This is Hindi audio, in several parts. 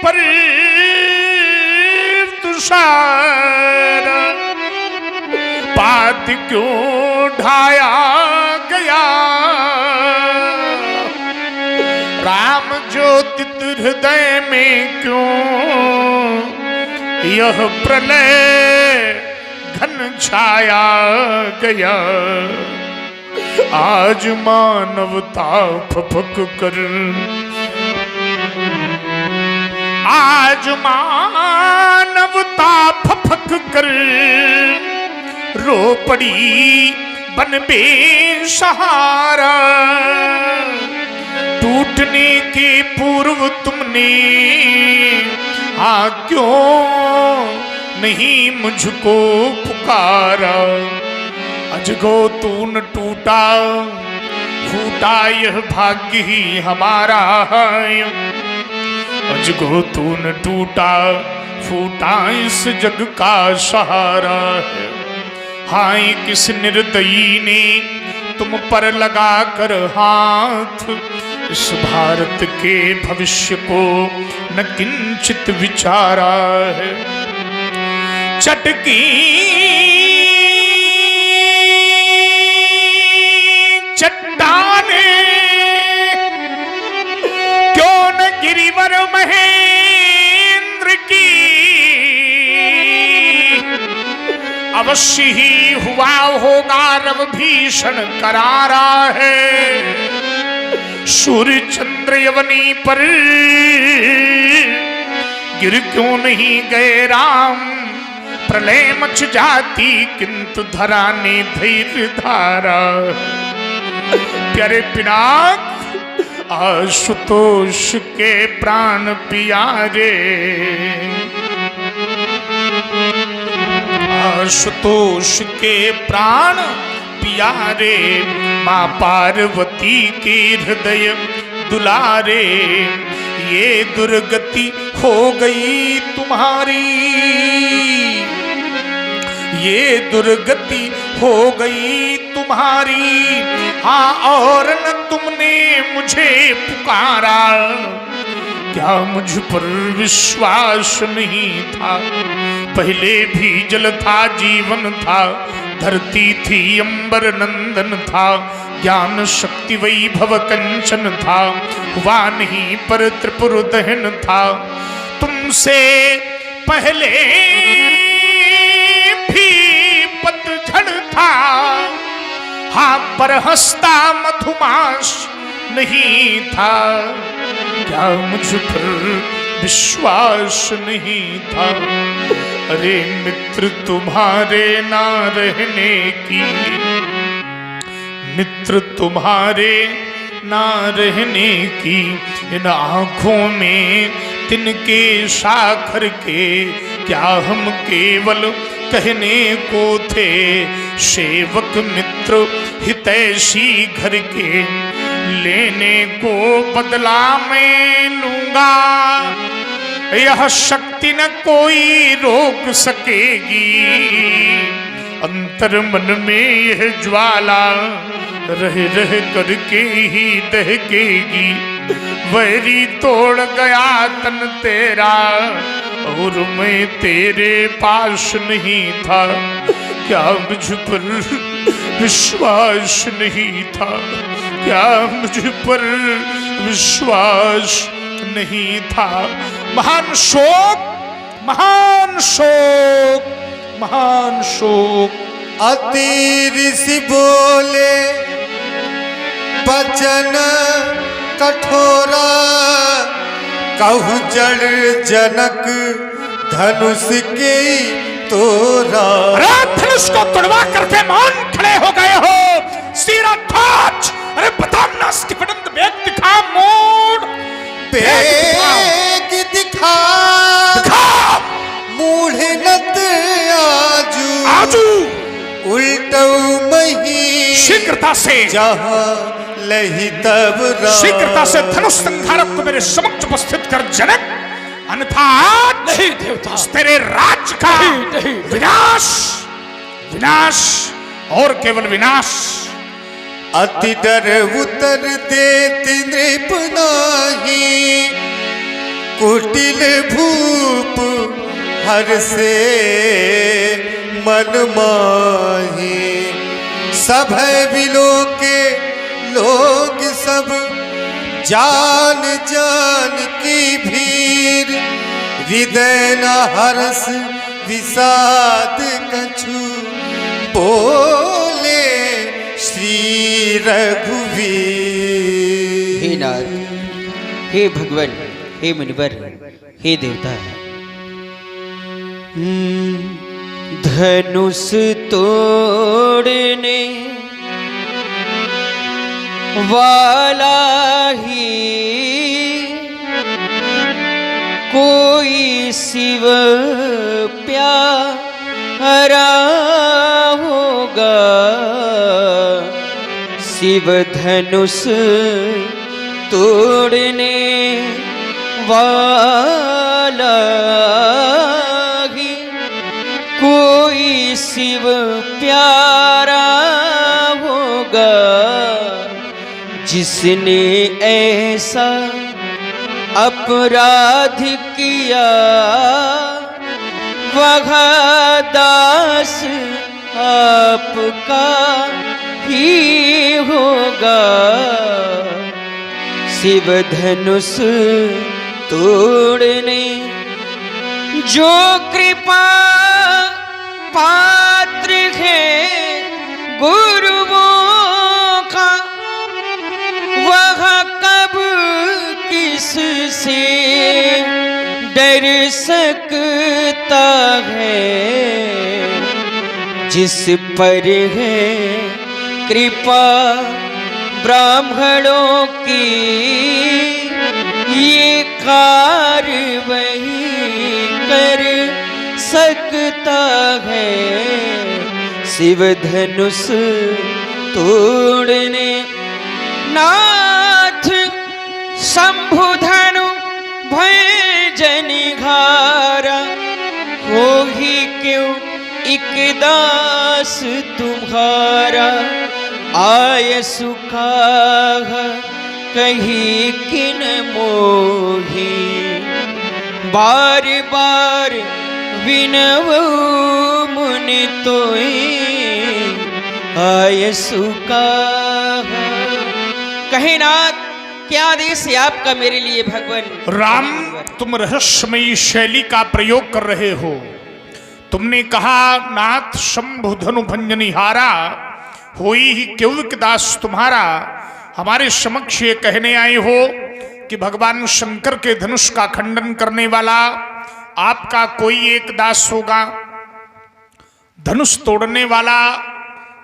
पर तुषार, पात क्यों ढाया गया, राम ज्योतित हृदय में क्यों यह प्रलय घन छाया गया। आज मानवता फपक कर, आज मानवता फपक कर रो पड़ी बन बेसहारा। टूटने के पूर्व तुमने क्यों नहीं मुझको पुकारा। अजगो तू न टूटा, फूटा यह भाग्य ही हमारा है। अजगो तू न टूटा, फूटा इस जग का सहारा है। हाय किस निर्दयी ने तुम पर लगा कर हाथ, इस भारत के भविष्य को न किंचित विचारा है। चटकी चट्टाने क्यों न गिरिवर महेंद्र की, अवश्य ही हुआ होगा रव भीषण करारा है। सूर्य चंद्र यवनी पर गिर क्यों नहीं गए राम, प्रलय मच जाती किंतु धरा ने धैर्य धारा। प्यारे पिनाक आशुतोष के प्राण प्यारे, आशुतोष के प्राण प्यारे, माँ पार्वती के हृदय दुलारे। ये दुर्गति हो गई तुम्हारी, ये दुर्गति हो गई तुम्हारी। हाँ और न तुमने मुझे पुकारा, क्या मुझ पर विश्वास नहीं था। पहले भी जल था जीवन था, धरती थी अंबर नंदन था। ज्ञान शक्ति वैभव कंचन था, हुआ नहीं पर त्रिपुर दहन था। तुमसे पहले भी पतझड़ था, हाँ पर हंसता मधुमास नहीं था। क्या मुझ पर विश्वास नहीं था। अरे मित्र तुम्हारे ना रहने की, मित्र तुम्हारे ना रहने की, इन आँखों में तिनके साखर के क्या हम केवल कहने को थे। सेवक मित्र हितैषी घर के, लेने को बदला मैं लूंगा। यह शक्ति न कोई रोक सकेगी, अंतर मन में यह ज्वाला रह रह करके ही दहकेगी। वैरी तोड़ गया तन तेरा और मैं तेरे पास नहीं था। क्या मुझ पर विश्वास नहीं था, क्या मुझ पर विश्वास नहीं था। महान शोक, महान शोक, महान शोक। अति ऋषि बोले बचन कठोरा, कहु जड़ जनक धनुष के तोरा। धनुष को तोड़वा करके मान खड़े हो गए हो, सिरा ठाच। अरे बताना स्टिफनंद बेग दिखा, मोड़ बेग दिखा, मूढ़नत आजू आजू उल्टऊ मही। शीघ्रता से जहाँ लही तब शीघ्रता से धनुष संहारक को मेरे समक्ष उपस्थित कर जनक, अन्यथा नहीं देवता तेरे राज का विनाश, विनाश और केवल विनाश। अति डर उतर देती नृप नाही, कुटिल भूप हर से मन माही। सब बिलो के लोग सब जान जान की भीड़। हृदय न हर्ष विषाद कछु बोले श्री रघुवीर। हे नाथ, हे भगवान, हे मुनिवर, हे देवता, धनुष तोड़ने वाला ही कोई शिव प्यारा होगा। शिव धनुष तोड़ने वाला ही कोई शिव प्यारा होगा। जिसने ऐसा अपराध किया वह दास आपका ही होगा। शिव धनुष तोड़ने जो कृपा पात्र है गुरुओं का, वह कब किससे डर सकता है। जिस पर है कृपा ब्राह्मणों की, ये कार्रवाई कर सकता है। शिव धनुष तोड़ने नाथ शंभु धनु भय जनिघारा। हो ही क्यों एक दास तुम्हारा, आय सुखाह कही किन मोही। बार बार विनवो मुनि तोय, आय सुखाह। कहे नाथ, क्या आदेश है आपका मेरे लिए भगवान? राम, तुम रहस्यमयी शैली का प्रयोग कर रहे हो। तुमने कहा नाथ शंभु धनु भंजनिहारा, होई ही केवल दास तुम्हारा। हमारे समक्ष ये कहने आए हो कि भगवान शंकर के धनुष का खंडन करने वाला आपका कोई एक दास होगा, धनुष तोड़ने वाला,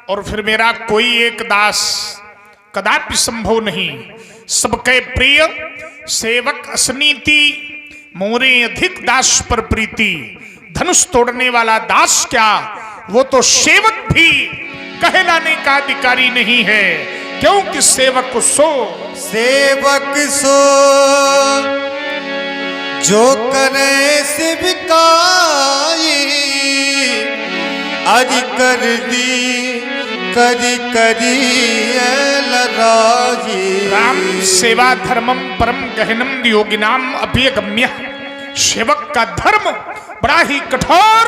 और फिर मेरा कोई एक दास कदापि संभव नहीं। सबके प्रिय सेवक असनीति, मोरे अधिक दास पर प्रीति। धनुष तोड़ने वाला दास क्या, वो तो सेवक भी कहलाने का अधिकारी नहीं है, क्योंकि सेवक सेवक सो जो करे सेविकाई। अरि कर दी करी करी लराई। राम, सेवा धर्मम परम गहनम योगिनाम अभ्यगम्य। सेवक का धर्म बड़ा ही कठोर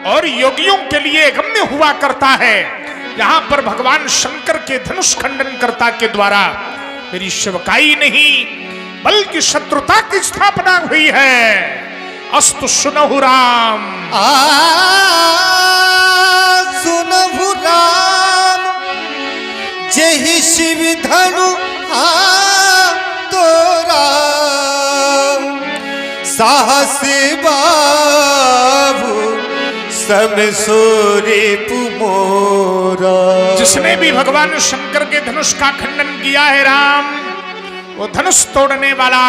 और योगियों के लिए गम्य हुआ करता है। यहाँ पर भगवान शंकर के धनुष खंडन कर्ता के द्वारा मेरी सेवकाई नहीं बल्कि शत्रुता की स्थापना हुई है। अस्तु सुनहु राम। सुनहु राम, जहि शिव धनु तोरा। साहस बाबू सम सोरे पुमोरा। जिसने भी भगवान शंकर के धनुष का खंडन किया है राम, वो धनुष तोड़ने वाला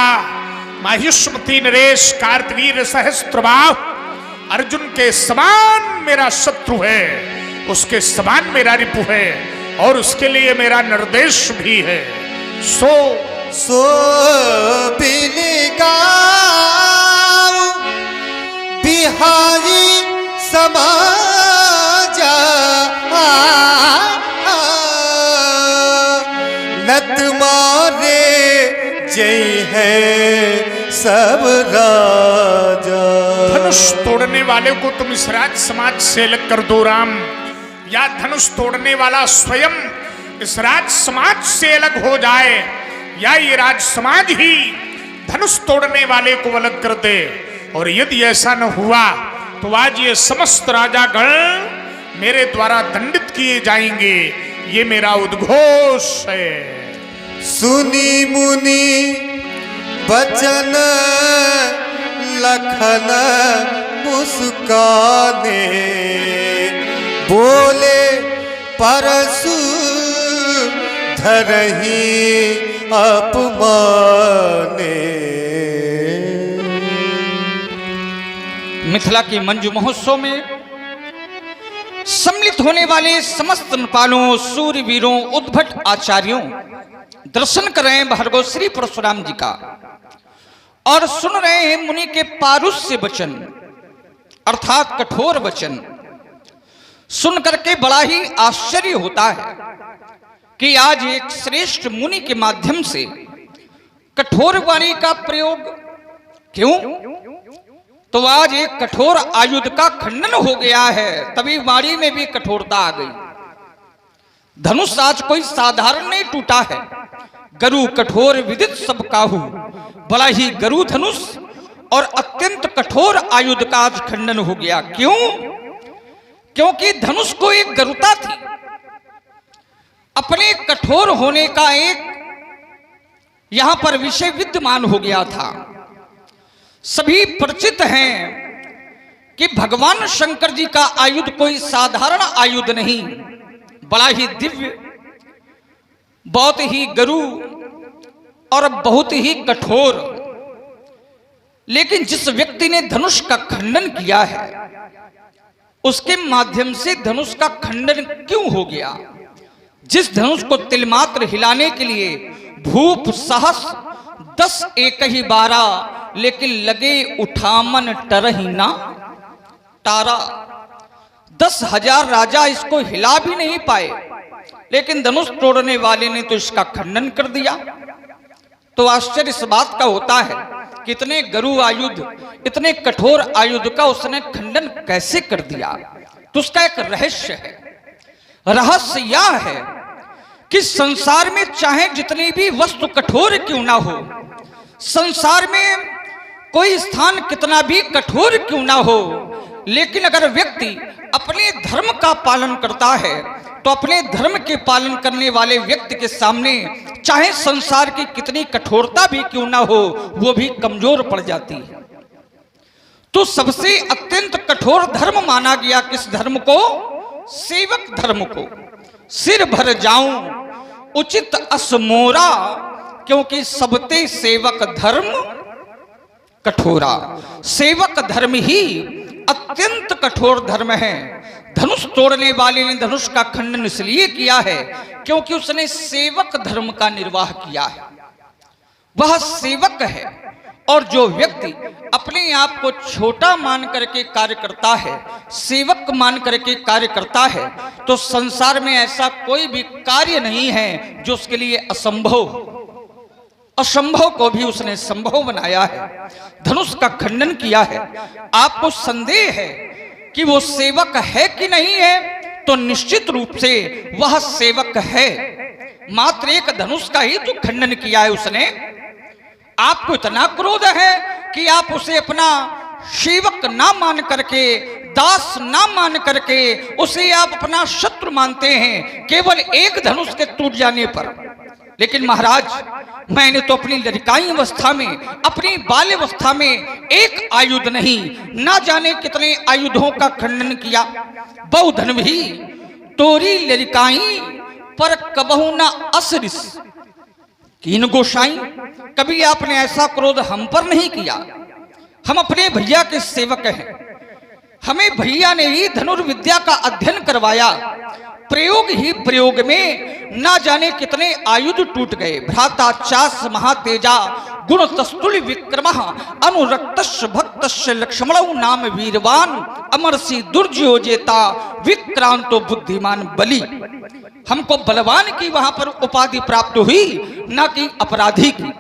माहिष्मती नरेश कार्तवीर सहस्त्रबाहु अर्जुन के समान मेरा शत्रु है, उसके समान मेरा रिपु है, और उसके लिए मेरा निर्देश भी है। सो बिलिगा बिहारी समाजा। नत मारे जय है सब राजा। धनुष तोड़ने वाले को तुम इस राज समाज से अलग कर दो राम, या धनुष तोड़ने वाला स्वयं इस राज समाज से अलग हो जाए, या ये राज समाज ही धनुष तोड़ने वाले को अलग कर दे। और यदि ऐसा न हुआ तो आज ये समस्त राजागण मेरे द्वारा दंडित किए जाएंगे, ये मेरा उद्घोष है। सुनी मुनि बचन लखन मुस्काने, बोले परसु धरहि अपमाने। मिथिला के मंजू महोत्सव में सम्मिलित होने वाले समस्त नृपालों, सूरवीरों, उद्भट आचार्यों दर्शन कर रहे हैं भार्गव श्री परशुराम जी का और सुन रहे हैं मुनि के पारुष्य वचन अर्थात कठोर वचन। सुन करके बड़ा ही आश्चर्य होता है कि आज एक श्रेष्ठ मुनि के माध्यम से कठोर वाणी का प्रयोग क्यों? तो आज एक कठोर आयुध का खंडन हो गया है, तभी वाणी में भी कठोरता आ गई। धनुष आज कोई साधारण नहीं टूटा है, गरु कठोर विदित सब काहू, बड़ा ही गरु धनुष और अत्यंत कठोर आयुध का आज खंडन हो गया। क्यों? क्योंकि धनुष को एक गरुता थी, अपने कठोर होने का एक यहां पर विषय विद्यमान हो गया था। सभी परिचित हैं कि भगवान शंकर जी का आयुध कोई साधारण आयुध नहीं, बड़ा ही दिव्य, बहुत ही गरु और बहुत ही कठोर। लेकिन जिस व्यक्ति ने धनुष का खंडन किया है उसके माध्यम से धनुष का खंडन क्यों हो गया? जिस धनुष को तिलमात्र हिलाने के लिए भूप सहस 10 एक ही 12, लेकिन लगे उठामन टरही ना तारा। 10,000 राजा इसको हिला भी नहीं पाए, लेकिन धनुष तोड़ने वाले ने तो इसका खंडन कर दिया। तो आश्चर्य इस बात का होता है कि इतने गरु आयुध, इतने कठोर आयुध का उसने खंडन कैसे कर दिया? तो उसका एक रहस्य है। रहस्य यह है कि संसार में चाहे जितनी भी वस्तु कठोर क्यों ना हो, संसार में कोई स्थान कितना भी कठोर क्यों ना हो, लेकिन अगर व्यक्ति अपने धर्म का पालन करता है तो अपने धर्म के पालन करने वाले व्यक्ति के सामने चाहे संसार की कितनी कठोरता भी क्यों ना हो, वो भी कमजोर पड़ जाती है। तो सबसे अत्यंत कठोर धर्म माना गया किस धर्म को? सेवक धर्म को। सिर भर जाऊं उचित असमोरा, क्योंकि सबते सेवक धर्म कठोरा। सेवक धर्म ही अत्यंत कठोर धर्म है। धनुष तोड़ने वाले ने धनुष का खंडन इसलिए किया है क्योंकि उसने सेवक धर्म का निर्वाह किया है, वह सेवक है। और जो व्यक्ति अपने आप को छोटा मान करके कार्य करता है, सेवक मान करके कार्य करता है, तो संसार में ऐसा कोई भी कार्य नहीं है जो उसके लिए असंभव। असंभव को भी उसने संभव बनाया है, धनुष का खंडन किया है। आपको संदेह है कि वो सेवक है कि नहीं है, तो निश्चित रूप से वह सेवक है। मात्र एक धनुष का ही तो खंडन किया है उसने। आपको इतना क्रोध है कि आप उसे अपना सेवक ना मान करके, दास ना मान करके उसे आप अपना शत्रु मानते हैं केवल एक धनुष के टूट जाने पर। लेकिन महाराज, मैंने तो अपनी लड़काई अवस्था में, अपनी बाल अवस्था में एक आयुध नहीं, ना जाने कितने आयुधों का खंडन किया। बहुधन भी तोरी लड़काई पर कबहू ना असरिस। कीन गोसाई, कभी आपने ऐसा क्रोध हम पर नहीं किया। हम अपने भैया के सेवक हैं, हमें भैया ने ही धनुर्विद्या का अध्ययन करवाया। प्रयोग ही प्रयोग में ना जाने कितने आयुध टूट गए। भ्राता चास महातेजा गुण तस्तुल विक्रम अनुरक्तस्य भक्तस्य लक्ष्मणौ नाम वीरवान अमरसी दुर्जयोजेता विक्रांतो बुद्धिमान बलि। हमको बलवान की वहां पर उपाधि प्राप्त हुई, ना कि अपराधी की।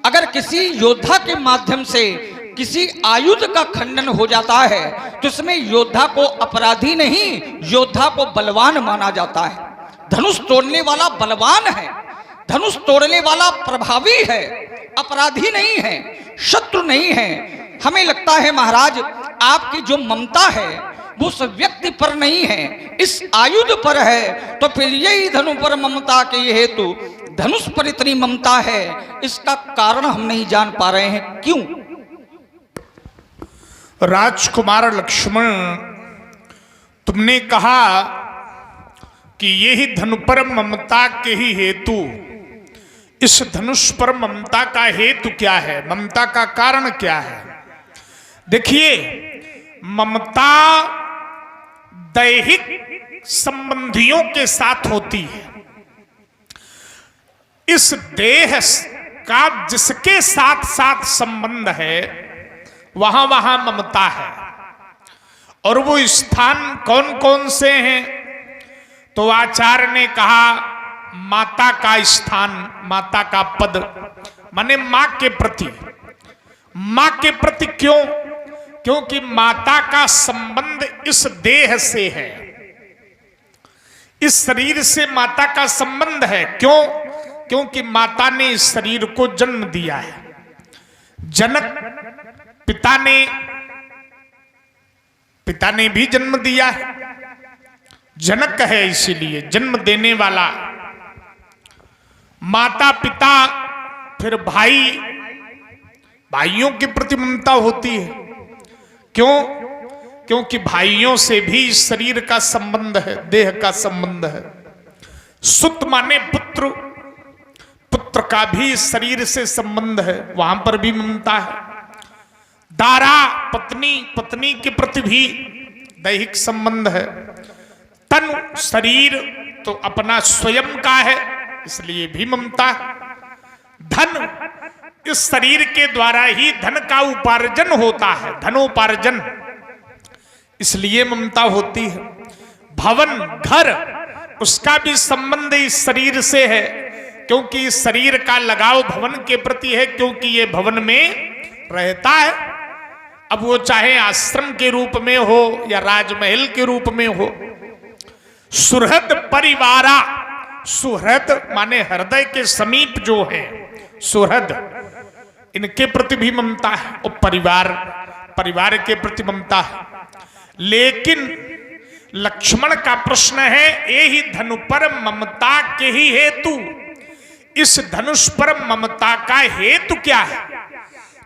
अगर किसी योद्धा के माध्यम से किसी आयुध का खंडन हो जाता है तो इसमें योद्धा को अपराधी नहीं, योद्धा को बलवान माना जाता है। धनुष तोड़ने वाला बलवान है, धनुष तोड़ने वाला प्रभावी है, अपराधी नहीं है, शत्रु नहीं है। हमें लगता है महाराज आपकी जो ममता है वो उस व्यक्ति पर नहीं है, इस आयुध पर है। तो फिर यही धनु पर ममता के हेतु धनुष पर इतनी ममता है, इसका कारण हम नहीं जान पा रहे हैं, क्यों? राजकुमार लक्ष्मण, तुमने कहा कि यही धनु पर ममता के ही हेतु, इस धनुष पर ममता का हेतु क्या है, ममता का कारण क्या है? देखिए, ममता दैहिक संबंधियों के साथ होती है। इस देह का जिसके साथ साथ संबंध है वहां वहां ममता है। और वो स्थान कौन कौन से हैं? तो आचार्य ने कहा माता का स्थान, माता का पद, माने मां के प्रति। मां के प्रति क्यों? क्योंकि माता का संबंध इस देह से है, इस शरीर से माता का संबंध है। क्यों? क्योंकि माता ने इस शरीर को जन्म दिया है। जनक पिता ने भी जन्म दिया है, जनक है इसीलिए जन्म देने वाला। माता पिता, फिर भाइयों के प्रति ममता होती है। क्यों? क्योंकि भाइयों से भी इस शरीर का संबंध है, देह का संबंध है। सुत माने पुत्र, पुत्र का भी इस शरीर से संबंध है, वहां पर भी ममता है। दारा पत्नी, पत्नी के प्रति भी दैहिक संबंध है। तन शरीर तो अपना स्वयं का है, इसलिए भी ममता है। धन, इस शरीर के द्वारा ही धन का उपार्जन होता है, धनोपार्जन, इसलिए ममता होती है। भवन, घर, उसका भी संबंध इस शरीर से है, क्योंकि इस शरीर का लगाव भवन के प्रति है, क्योंकि ये भवन में रहता है। अब वो चाहे आश्रम के रूप में हो या राजमहल के रूप में हो। सुहृद परिवारा, सुहृद माने हृदय के समीप जो है, सुहृद, इनके प्रति भी ममता है। और परिवार के प्रति ममता है। लेकिन लक्ष्मण का प्रश्न है, यही धनु पर ममता के ही हेतु, इस धनुष पर ममता का हेतु क्या है?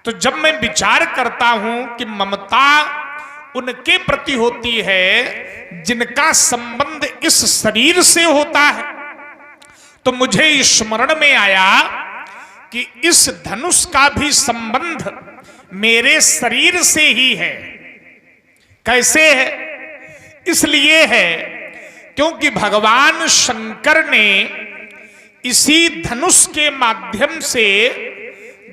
तो जब मैं विचार करता हूं कि ममता उनके प्रति होती है जिनका संबंध इस शरीर से होता है, तो मुझे स्मरण में आया कि इस धनुष का भी संबंध मेरे शरीर से ही है। कैसे है? इसलिए है क्योंकि भगवान शंकर ने इसी धनुष के माध्यम से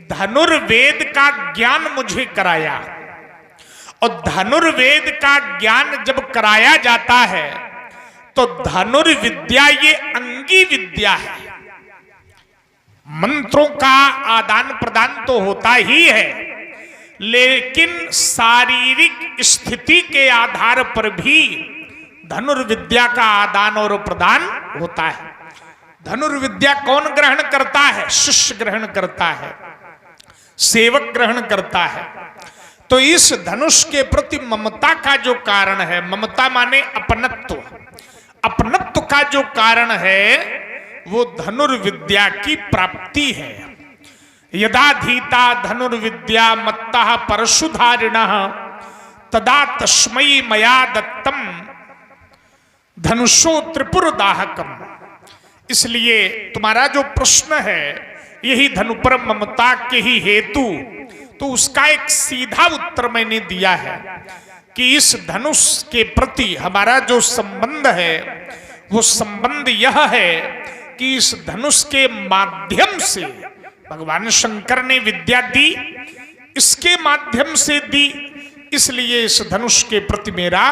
धनुर्वेद का ज्ञान मुझे कराया। और धनुर्वेद का ज्ञान जब कराया जाता है तो धनुर्विद्या ये अंगी विद्या है। मंत्रों का आदान प्रदान तो होता ही है, लेकिन शारीरिक स्थिति के आधार पर भी धनुर्विद्या का आदान और प्रदान होता है। धनुर्विद्या कौन ग्रहण करता है? शिष्य ग्रहण करता है, सेवक ग्रहण करता है। तो इस धनुष के प्रति ममता का जो कारण है, ममता माने अपनत्व, अपनत्व का जो कारण है वो धनुर्विद्या की प्राप्ति है। यदा धीता धनुर्विद्या मत्तः परशुधारिणः तदा तस्मै मया दत्तम धनुषो त्रिपुर दाहकम। इसलिए तुम्हारा जो प्रश्न है यही धनु पर ममता के ही हेतु, तो उसका एक सीधा उत्तर मैंने दिया है कि इस धनुष के प्रति हमारा जो संबंध है वो संबंध यह है कि इस धनुष के माध्यम से भगवान शंकर ने विद्या दी, इसके माध्यम से दी, इसलिए इस धनुष के प्रति मेरा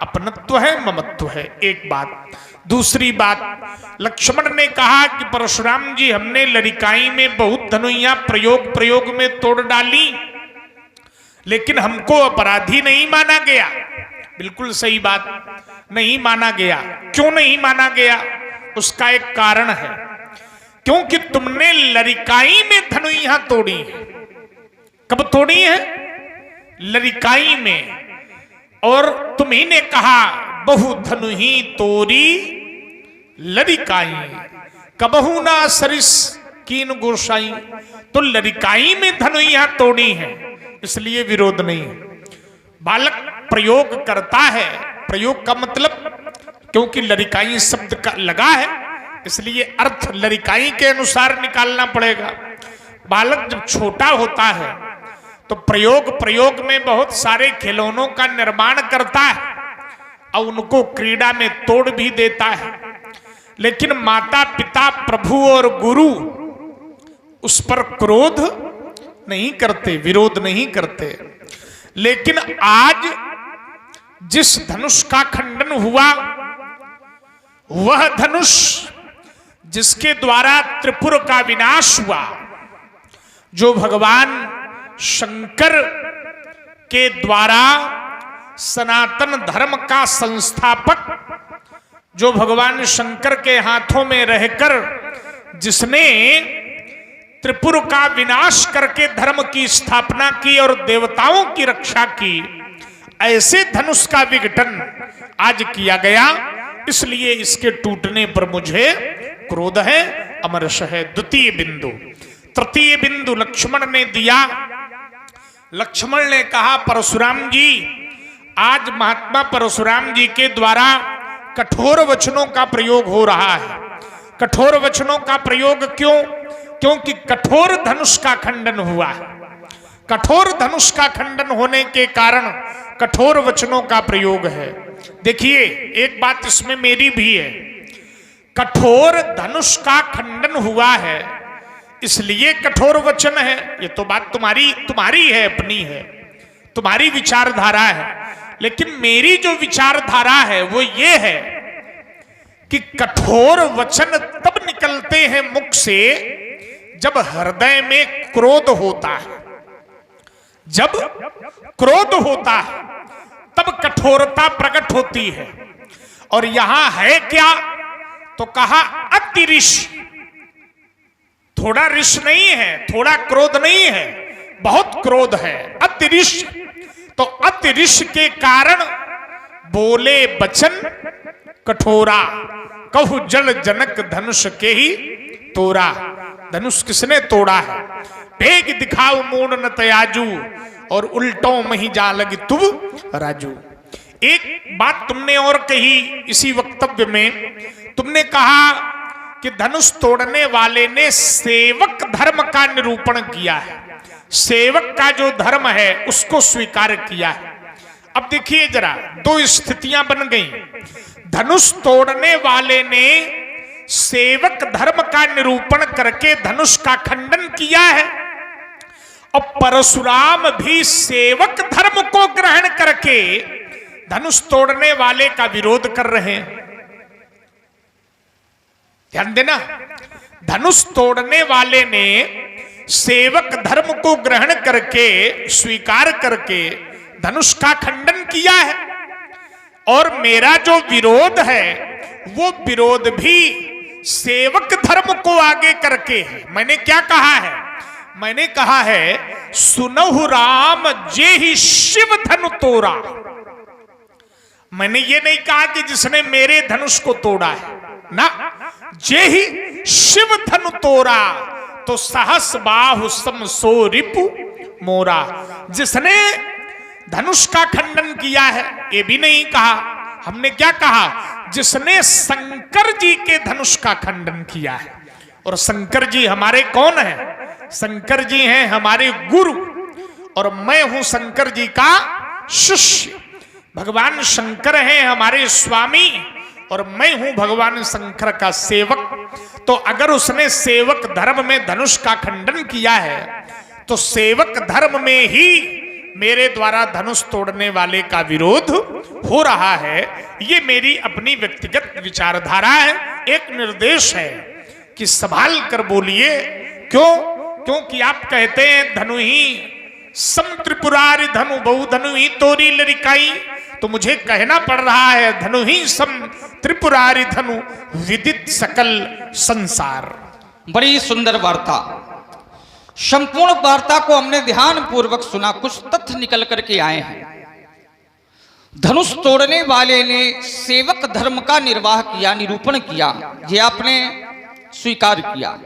अपनत्व है, ममत्व है। एक बात। दूसरी बात, लक्ष्मण ने कहा कि परशुराम जी हमने लड़िकाई में बहुत धनुइयां प्रयोग में तोड़ डाली, लेकिन हमको अपराधी नहीं माना गया। बिल्कुल सही बात, नहीं माना गया। क्यों नहीं माना गया? उसका एक कारण है, क्योंकि तुमने लड़िकाई में धनुइयां तोड़ी है। कब तोड़ी है? लड़िकाई में। और तुम्ही ने कहा बहु धनुही तोरी लड़िकाई, कबहू ना सरिस कीन गोसाई। तो लड़िकाई में धनुइयां तोड़ी है, इसलिए विरोध नहीं है। बालक प्रयोग करता है, प्रयोग का मतलब क्योंकि लड़िकाई शब्द का लगा है, इसलिए अर्थ लड़िकाई के अनुसार निकालना पड़ेगा। बालक जब छोटा होता है तो प्रयोग में बहुत सारे खिलौनों का निर्माण करता है और उनको क्रीड़ा में तोड़ भी देता है, लेकिन माता पिता प्रभु और गुरु उस पर क्रोध नहीं करते, विरोध नहीं करते। लेकिन आज जिस धनुष का खंडन हुआ, वह धनुष जिसके द्वारा त्रिपुर का विनाश हुआ, जो भगवान शंकर के द्वारा सनातन धर्म का संस्थापक, जो भगवान शंकर के हाथों में रहकर जिसने त्रिपुर का विनाश करके धर्म की स्थापना की और देवताओं की रक्षा की, ऐसे धनुष का विघटन आज किया गया। इसलिए इसके टूटने पर मुझे क्रोध है, अमरश है। द्वितीय बिंदु। तृतीय बिंदु लक्ष्मण ने दिया। लक्ष्मण ने कहा परशुराम जी, आज महात्मा परशुराम जी के द्वारा कठोर वचनों का प्रयोग हो रहा है। कठोर वचनों का प्रयोग क्यों? क्योंकि कठोर धनुष का खंडन हुआ है। कठोर धनुष का खंडन होने के कारण कठोर वचनों का प्रयोग है। देखिए, एक बात इसमें मेरी भी है, कठोर धनुष का खंडन हुआ है इसलिए कठोर वचन है। ये तो बात तुम्हारी है, अपनी है, तुम्हारी विचारधारा है। लेकिन मेरी जो विचारधारा है वो ये है कि कठोर वचन तब निकलते हैं मुख से जब हृदय में क्रोध होता है। जब क्रोध होता है तब कठोरता प्रकट होती है। और यहां है क्या? तो कहा अतिरिष। थोड़ा रिष नहीं है, थोड़ा क्रोध नहीं है, बहुत क्रोध है, अतिरिष। तो अतिरिष के कारण बोले बचन कठोरा, कहु जल जनक धनुष के ही तोड़ा। धनुष किसने तोड़ा है? भेग दिखाओ मूड न तयाजू, और उल्टों मही जा लगी तुब राजू। एक बात तुमने और कही इसी वक्तव्य में, तुमने कहा कि धनुष तोड़ने वाले ने सेवक धर्म का निरूपण किया है, सेवक का जो धर्म है उसको स्वीकार किया है। अब देखिए जरा, दो स्थितियां बन गई। धनुष तोड़ने वाले ने सेवक धर्म का निरूपण करके धनुष का खंडन किया है, और परशुराम भी सेवक धर्म को ग्रहण करके धनुष तोड़ने वाले का विरोध कर रहे हैं। ध्यान देना, धनुष तोड़ने वाले ने सेवक धर्म को ग्रहण करके, स्वीकार करके धनुष का खंडन किया है। और मेरा जो विरोध है वो विरोध भी सेवक धर्म को आगे करके है। मैंने क्या कहा है? मैंने कहा है सुनहु राम जे ही शिव धनु तोड़ा। मैंने ये नहीं कहा कि जिसने मेरे धनुष को तोड़ा है ना, जे ही शिव धनु तोड़ा तो सहस बाहु सम सो रिपु मोरा। जिसने धनुष का खंडन किया है ये भी नहीं कहा। हमने क्या कहा? जिसने शंकर जी के धनुष का खंडन किया है। और शंकर जी हमारे कौन है? शंकर जी हैं हमारे गुरु, और मैं हूं शंकर जी का शिष्य। भगवान शंकर हैं हमारे स्वामी, और मैं हूं भगवान शंकर का सेवक। तो अगर उसने सेवक धर्म में धनुष का खंडन किया है तो सेवक धर्म में ही मेरे द्वारा धनुष तोड़ने वाले का विरोध हो रहा है, ये मेरी अपनी व्यक्तिगत विचारधारा है, एक निर्देश है कि संभाल कर बोलिए। क्यों? क्योंकि आप कहते हैं धनु ही सम त्रिपुरारि धनु बहु धनु ही तोरी लरिकाई, तो मुझे कहना पड़ रहा है धनु ही सम त्रिपुरारि धनु विदित सकल संसार। बड़ी सुंदर वार्ता, संपूर्ण वार्ता को हमने ध्यान पूर्वक सुना, कुछ तथ्य निकल करके आए हैं। धनुष तोड़ने वाले ने सेवक धर्म का निर्वाह किया, निरूपण किया, ये आपने स्वीकार किया।